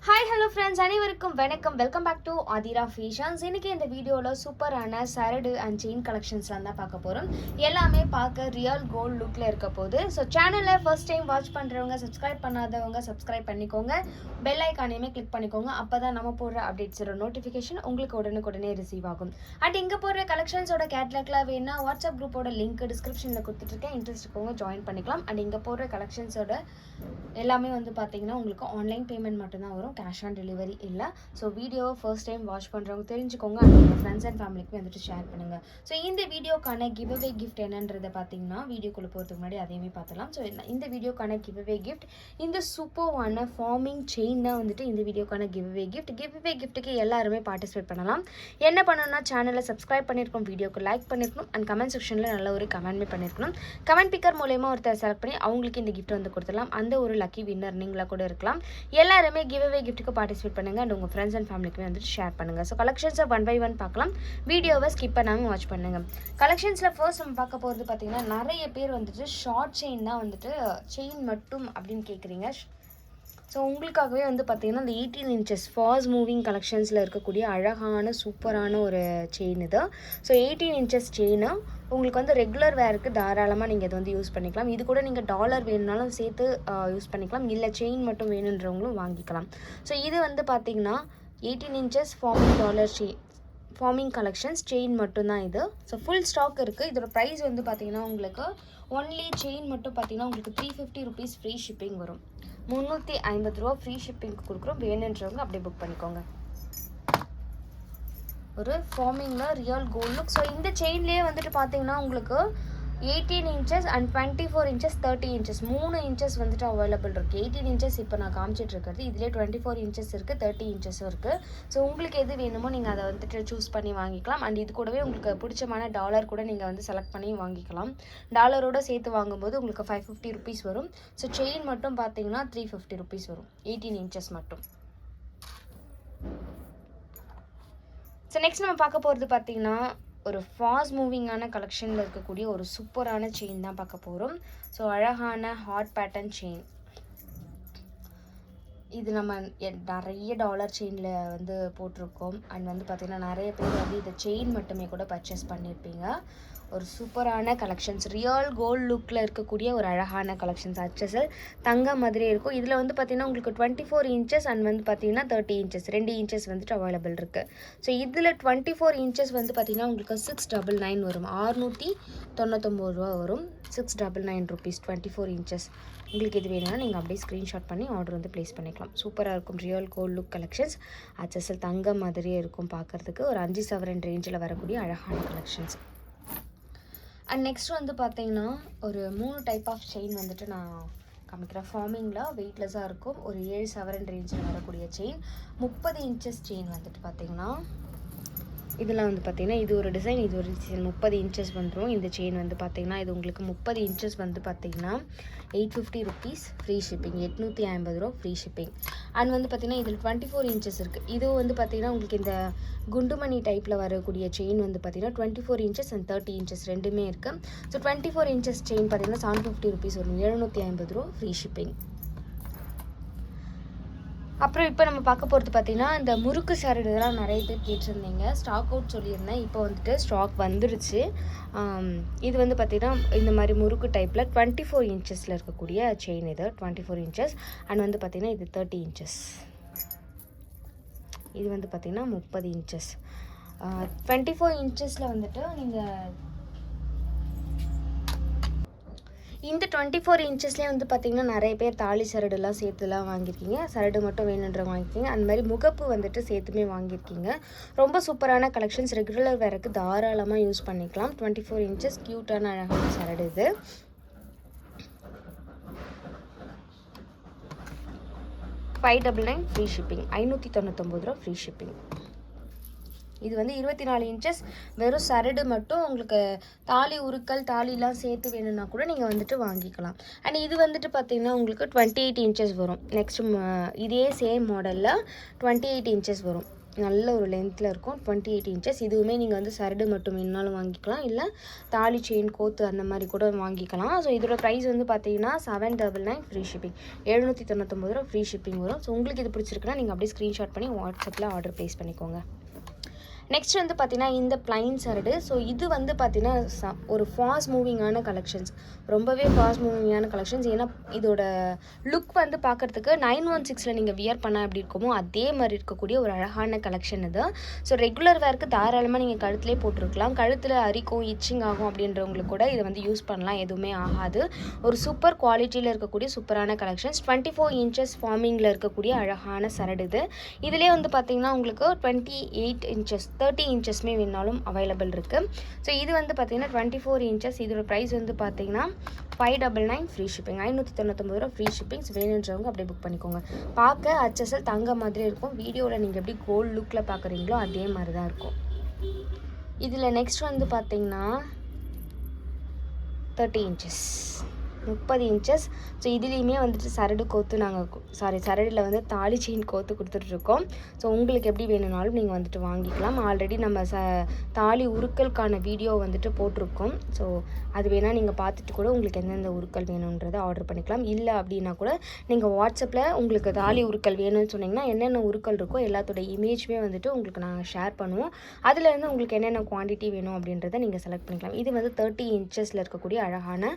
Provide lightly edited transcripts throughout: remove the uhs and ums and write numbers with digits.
Hi hello friends, அனைவருக்கும் வணக்கம். Welcome back to Aathira fashions. இன்றைக்கி இந்த வீடியோவில் சூப்பரான சரடு அண்ட் செயின் கலெக்ஷன்ஸ்லாம் தான் பார்க்க போகிறோம். எல்லாமே பார்க்க ரியல் கோல்டு லுக்கில் இருக்க போகுது. ஸோ சேனலை ஃபர்ஸ்ட் டைம் வாட்ச் பண்ணுறவங்க, சப்ஸ்கிரைப் பண்ணாதவங்க சப்ஸ்கிரைப் பண்ணிக்கோங்க. பெல் ஐக்கானையுமே கிளிக் பண்ணிக்கோங்க. அப்போ தான் நம்ம போடுற அப்டேட்ஸோட நோட்டிஃபிகேஷன் உங்களுக்கு உடனுக்குடனே ரிசீவ் ஆகும். அண்ட் இங்கே போடுற கலெக்ஷன்ஸோட கேட்லாக்லாம் வேணா வாட்ஸ்அப் குரூப்போட லிங்க் டிஸ்கிரிப்ஷனில் கொடுத்துட்ருக்கேன். இன்ட்ரெஸ்ட் இருக்கவங்க ஜாயின் பண்ணிக்கலாம். அண்ட் இங்கே போடுற கலெக்ஷன்ஸோட எல்லாமே வந்து பார்த்தீங்கன்னா உங்களுக்கு ஆன்லைன் பேமெண்ட் மட்டும்தான் வரும், கேஷ் ஆன் டெலிவரி இல்லை. ஸோ வீடியோவை ஃபர்ஸ்ட் டைம் வாட்ச் பண்ணுறவங்க தெரிஞ்சுக்கோங்க. அண்ட் உங்கள் ஃப்ரெண்ட்ஸ் அண்ட் ஃபேமிலிக்கு வந்துட்டு ஷேர் பண்ணுங்கள். ஸோ இந்த வீடியோக்கான கிவ் அவே கிஃப்ட் என்னன்றதை பார்த்தீங்கன்னா வீடியோக்குள்ளே போகிறதுக்கு முன்னாடி அதையுமே பார்த்துலாம். ஸோ இந்த வீடியோக்கான கிவ் அவே கிஃப்ட் இந்த சூப்பர்வான ஃபார்மிங் செயின் தான் வந்துட்டு இந்த வீடியோக்கான giveaway gift. Giveaway கிஃப்ட்டுக்கு எல்லாருமே பார்ட்டிசிபேட் பண்ணலாம். என்ன பண்ணணும்னா சேனலை சப்ஸ்கிரைப் பண்ணியிருக்கணும், வீடியோக்கு லைக் பண்ணியிருக்கணும், அண்ட் கமெண்ட் செக்ஷனில் நல்ல ஒரு கமெண்ட்மே பண்ணியிருக்கணும். கமெண்ட் பிக்கர் மூலயமா ஒருத்தர் செலக்ட் பண்ணி அவங்களுக்கு இந்த கிஃப்ட் வந்து கொடுத்துடலாம். அந்த ஒரு லக்கி வின்னர் நீங்களாக கூட இருக்கலாம். எல்லாருமே கிவ் அவே கிஃப்ட்டுக்கு பார்ட்டிசிபேட் பண்ணுங்கள். அண்ட் உங்கள் ஃப்ரெண்ட்ஸ் அண்ட் ஃபேமிலிக்கு வந்துட்டு ஷேர் பண்ணுங்கள். ஸோ கலெக்ஷன்ஸை ஒன் பை ஒன் பார்க்கலாம். வீடியோவை ஸ்கிப் பண்ணாமல் வாட்ச் பண்ணுங்கள். கலெக்ஷன்ஸில் ஃபர்ஸ்ட் நம்ம பார்க்க போகிறது பார்த்தீங்கன்னா நிறைய பேர் வந்துட்டு ஷார்ட் செயின் தான் வந்துட்டு செயின் மட்டும் அப்படின்னு கேட்குறீங்க. ஸோ உங்களுக்காகவே வந்து பார்த்தீங்கன்னா இந்த 18 inches ஃபாஸ்ட் மூவிங் கலெக்ஷன்ஸில் இருக்கக்கூடிய அழகான சூப்பரான ஒரு செயின் இது. ஸோ 18 inches செயினு உங்களுக்கு வந்து ரெகுலர் வேருக்கு தாராளமாக நீங்கள் இதை வந்து யூஸ் பண்ணிக்கலாம். இது கூட நீங்கள் டாலர் வேணும்னாலும் சேர்த்து யூஸ் பண்ணிக்கலாம், இல்லை செயின் மட்டும் வேணுன்றவங்களும் வாங்கிக்கலாம். ஸோ இது வந்து பார்த்தீங்கன்னா 18 inches ஃபார்மிங் கலெக்ஷன்ஸ் செயின் மட்டும்தான் இது. ஸோ ஃபுல் ஸ்டாக் இருக்குது. இதோட ப்ரைஸ் வந்து பார்த்தீங்கன்னா உங்களுக்கு ஒன்லி செயின் மட்டும் பார்த்தீங்கன்னா உங்களுக்கு 350 rupees ஃப்ரீ ஷிப்பிங் வரும். 350 ரூபா ஃப்ரீ ஷிப்பிங்க்கு கொடுக்குறோம். வேணுன்றவங்க அப்படியே புக் பண்ணிக்கோங்க. ஒரு ஃபார்மிங்கில் ரியல் கோல்ட் லுக். ஸோ இந்த செயின்லேயே வந்துட்டு பார்த்தீங்கன்னா உங்களுக்கு 18 inches and 24 inches 30 inches 3 inches வந்துட்டு அவைலபிள் இருக்குது. 18 inches இப்போ நான் காமிச்சிட்டு இருக்கிறது. இதிலே 24 inches இருக்குது, 30 inches இருக்குது. ஸோ உங்களுக்கு எது வேணுமோ நீங்கள் அதை வந்துட்டு சூஸ் பண்ணி வாங்கிக்கலாம். அண்ட் இது கூடவே உங்களுக்கு பிடிச்சமான டாலர் கூட நீங்கள் வந்து செலக்ட் பண்ணி வாங்கிக்கலாம். டாலரோடு சேர்த்து வாங்கும்போது உங்களுக்கு 550 rupees வரும். ஸோ செயின் மட்டும் பார்த்தீங்கன்னா 350 rupees வரும், 18 inches மட்டும். ஸோ நெக்ஸ்ட் நம்ம பார்க்க போகிறது பார்த்தீங்கன்னா ஒரு ஃபாஸ்ட் மூவிங்கான கலெக்ஷனில் இருக்கக்கூடிய ஒரு சூப்பரான செயின் தான் பார்க்க போகிறோம். ஸோ அழகான ஹார்ட் பேட்டர்ன் செயின். இது நம்ம நிறைய டாலர் செயினில் வந்து போட்டிருக்கோம். அண்ட் வந்து பார்த்திங்கன்னா நிறைய பேர் வந்து இதை செயின் மட்டுமே கூட பர்ச்சேஸ் பண்ணியிருப்பீங்க. ஒரு சூப்பரான கலெக்ஷன்ஸ், ரியல் கோல்டு லுக்கில் இருக்கக்கூடிய ஒரு அழகான கலெக்ஷன்ஸ். அச்சசல் தங்க மாதிரி இருக்கும். இதில் வந்து பார்த்திங்கன்னா உங்களுக்கு 24 inches அண்ட் வந்து பார்த்திங்கன்னா 30 inches 2 inches வந்துட்டு அவைலபிள் இருக்குது. ஸோ இதில் 24 inches வந்து பார்த்திங்கன்னா உங்களுக்கு 699 வரும், 699 ரூபா வரும். 699 rupees 24 inches. உங்களுக்கு இது வேணும்னா நீங்கள் அப்படியே ஸ்க்ரீன்ஷாட் பண்ணி ஆர்டர் வந்து ப்ளேஸ் பண்ணிக்கலாம். சூப்பராக இருக்கும் ரியல் கோல்டு லுக் கலெக்ஷன்ஸ். அச்சசல் தங்க மாதிரியே இருக்கும் பார்க்குறதுக்கு. ஒரு 5 சவரன் ரேஞ்சில் வரக்கூடிய அழகான கலெக்ஷன்ஸ். அண்ட் நெக்ஸ்ட் வந்து பார்த்தீங்கன்னா ஒரு 3 டைப் ஆஃப் செயின் வந்துட்டு நான் காமிக்கிறேன். ஃபார்மிங்கில் வெயிட்லெஸ்ஸாக இருக்கும். ஒரு 7 சவரன் ரேஞ்சில் வரக்கூடிய செயின். 30 inches செயின் வந்துட்டு பார்த்தீங்கன்னா இதெல்லாம் வந்து பார்த்திங்கன்னா இது ஒரு டிசைன், இது ஒரு டிசைன். 30 inches வந்துடும் இந்த செயின் வந்து பார்த்திங்கன்னா. இது உங்களுக்கு 30 inches வந்து பார்த்திங்கன்னா 850 rupees ஃப்ரீ ஷிப்பிங், 850 ரூபா ஃப்ரீ ஷிப்பிங். அண்ட் வந்து பார்த்திங்கன்னா இதில் 24 inches இருக்குது. இது வந்து பார்த்திங்கன்னா உங்களுக்கு இந்த குண்டுமணி டைப்பில் வரக்கூடிய செயின் வந்து பார்த்திங்கன்னா 24 inches அண்ட் 30 inches ரெண்டுமே இருக்குது. ஸோ 24 inches செயின் பார்த்திங்கன்னா 750 rupees வரும், 750 ரூபா ஃப்ரீ ஷிப்பிங். அப்புறம் இப்போ நம்ம பார்க்க போகிறது பார்த்திங்கன்னா இந்த முறுக்கு சரடு. இதெல்லாம் நிறைய பேர் கேட்டிருந்தீங்க. ஸ்டாக் அவுட் சொல்லியிருந்தேன், இப்போ வந்துட்டு ஸ்டாக் வந்துருச்சு. இது வந்து பார்த்திங்கன்னா இந்த மாதிரி முறுக்கு டைப்பில் 24 inchஸில் இருக்கக்கூடிய செயின். இது 24 inches அண்ட் வந்து பார்த்திங்கன்னா இது 30 inches. இது வந்து பார்த்திங்கன்னா 30 inches. 24 inchஸில் வந்துட்டு நீங்கள் இந்த 24 inchஸ்லேயே வந்து பார்த்திங்கன்னா நிறைய பேர் தாலி சரடுலாம் சேர்த்துலாம் வாங்கியிருக்கீங்க. சரடு மட்டும் வேணுன்றவங்க வாங்கிக்கிங்க. அந்த மாதிரி முகப்பு வந்துட்டு சேர்த்துமே வாங்கியிருக்கீங்க. ரொம்ப சூப்பரான கலெக்ஷன்ஸ். ரெகுலர் வேருக்கு தாராளமாக யூஸ் பண்ணிக்கலாம். 24 inches க்யூட்டான அழகான சரடு இது. $599 ஃப்ரீ ஷிப்பிங், 599 ரூபா ஃப்ரீ ஷிப்பிங். இது வந்து 24 inches வெறும் சரடு மட்டும். உங்களுக்கு தாலி உருக்கல் தாலிலாம் சேர்த்து வேணும்னா கூட நீங்கள் வந்துட்டு வாங்கிக்கலாம். அண்ட் இது வந்துட்டு பார்த்திங்கன்னா உங்களுக்கு 28 inches வரும். நெக்ஸ்ட் இதே சேம் மாடலில் 28 inches வரும். நல்ல ஒரு லென்த்தில் இருக்கும். 28 இன்ச்சஸ். இதுவுமே நீங்கள் வந்து சரடு மட்டும் வேணுனாலும் வாங்கிக்கலாம், இல்லை தாலி செயின் கோத்து அந்த மாதிரி கூட வாங்கிக்கலாம். ஸோ இதோட ப்ரைஸ் வந்து பார்த்தீங்கன்னா 799 ஃப்ரீ ஷிப்பிங், 799 ரூபா ஃப்ரீ ஷிப்பிங் வரும். ஸோ உங்களுக்கு இது பிடிச்சிருக்குன்னா நீங்கள் அப்படியே ஸ்க்ரீன்ஷாட் பண்ணி வாட்ஸ்அப்பில் ஆர்டர் ப்ளேஸ் பண்ணிக்கோங்க. நெக்ஸ்ட் வந்து பார்த்தீங்கன்னா இந்த பிளைன் சரடு. ஸோ இது வந்து பார்த்தீங்கன்னா ஒரு ஃபாஸ்ட் மூவிங்கான கலெக்ஷன்ஸ், ரொம்பவே ஃபாஸ்ட் மூவிங்கான கலெக்ஷன்ஸ். ஏன்னா இதோட லுக் வந்து பார்க்குறதுக்கு 916 நீங்கள் வியர் பண்ண எப்படி இருக்குமோ அதே மாதிரி இருக்கக்கூடிய ஒரு அழகான கலெக்ஷன் இது. ஸோ ரெகுலர் வேர்க்கு தாராளமாக நீங்கள் கழுத்துலேயே போட்டிருக்கலாம். கழுத்தில் அரிக்கும், இச்சிங் ஆகும் அப்படின்றவங்களுக்கு கூட இதை வந்து யூஸ் பண்ணலாம், எதுவுமே ஆகாது. ஒரு சூப்பர் குவாலிட்டியில் இருக்கக்கூடிய சூப்பரான கலெக்ஷன்ஸ். 24 இன்ச்சஸ் ஃபார்மிங்கில் இருக்கக்கூடிய அழகான சரடு இது. இதிலே வந்து பார்த்தீங்கன்னா உங்களுக்கு 28 இன்ச்சஸ் 30 இன்ச்சஸ்மே வேணாலும் அவைலபிள் இருக்குது. ஸோ இது வந்து பார்த்தீங்கன்னா 24 இன்ச்சஸ். இதோட ப்ரைஸ் வந்து பார்த்தீங்கன்னா 599 ஃப்ரீ ஷிப்பிங், 599 ரூபா ஃப்ரீ ஷிப்பிங்ஸ். வேணுன்றவங்க அப்படியே புக் பண்ணிக்கோங்க. பார்க்க HSL தங்க மாதிரி இருக்கும். வீடியோவில் நீங்கள் எப்படி கோல்டு லுக்கில் பார்க்குறீங்களோ அதே மாதிரி தான் இருக்கும். இதில் நெக்ஸ்ட் வந்து பார்த்தீங்கன்னா 30 இன்ச்சஸ், 30 இன்ச்சஸ். ஸோ இதுலேயுமே வந்துட்டு சரடு கோத்து சரடில் வந்து தாலி செயின் கோத்து கொடுத்துட்ருக்கோம். ஸோ உங்களுக்கு எப்படி வேணும்னாலும் நீங்கள் வந்துட்டு வாங்கிக்கலாம். ஆல்ரெடி நம்ம தாலி உருக்கலுக்கான வீடியோ வந்துட்டு போட்டிருக்கோம். ஸோ அது வேணால் நீங்கள் பார்த்துட்டு கூட உங்களுக்கு எந்தெந்த உருக்கல் வேணுன்றதை ஆர்டர் பண்ணிக்கலாம். இல்லை அப்படின்னா கூட நீங்கள் வாட்ஸ்அப்பில் உங்களுக்கு தாலி உருக்கல் வேணும்னு சொன்னிங்கன்னா என்னென்ன உருக்கல் இருக்கோ எல்லாத்தோட இமேஜுமே வந்துட்டு உங்களுக்கு நாங்கள் ஷேர் பண்ணுவோம். அதுலேருந்து உங்களுக்கு என்னென்ன குவான்டிட்டி வேணும் அப்படின்றத நீங்கள் செலக்ட் பண்ணிக்கலாம். இது வந்து 30 இன்ச்சஸில் இருக்கக்கூடிய அழகான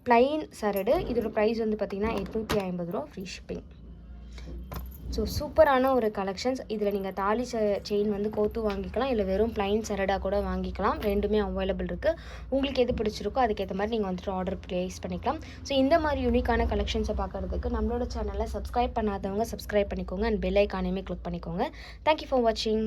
பிளைன் சரடு. இதோட ப்ரைஸ் வந்து பார்த்திங்கன்னா 850 ரூபா ஃப்ரீ ஷிப்பிங். ஸோ சூப்பரான ஒரு கலெக்ஷன்ஸ். இதில் நீங்கள் தாலி செயின் வந்து கோத்து வாங்கிக்கலாம், இல்லை வெறும் பிளைன் சரடாக கூட வாங்கிக்கலாம். ரெண்டுமே அவைலபிள் இருக்குது. உங்களுக்கு எது பிடிச்சிருக்கோ அதுக்கேற்ற மாதிரி நீங்கள் வந்துட்டு ஆர்டர் ப்ளேஸ் பண்ணிக்கலாம். ஸோ இந்த மாதிரி யூனிக்கான கலெக்ஷன்ஸை பார்க்குறதுக்கு நம்மளோட சேனலை சப்ஸ்கிரைப் பண்ணாதவங்க சப்ஸ்கிரைப் பண்ணிக்கோங்க அண்ட் பெல் ஐக்கானையுமே கிளிக் பண்ணிக்கோங்க. தேங்க்யூ ஃபார் வாட்சிங்.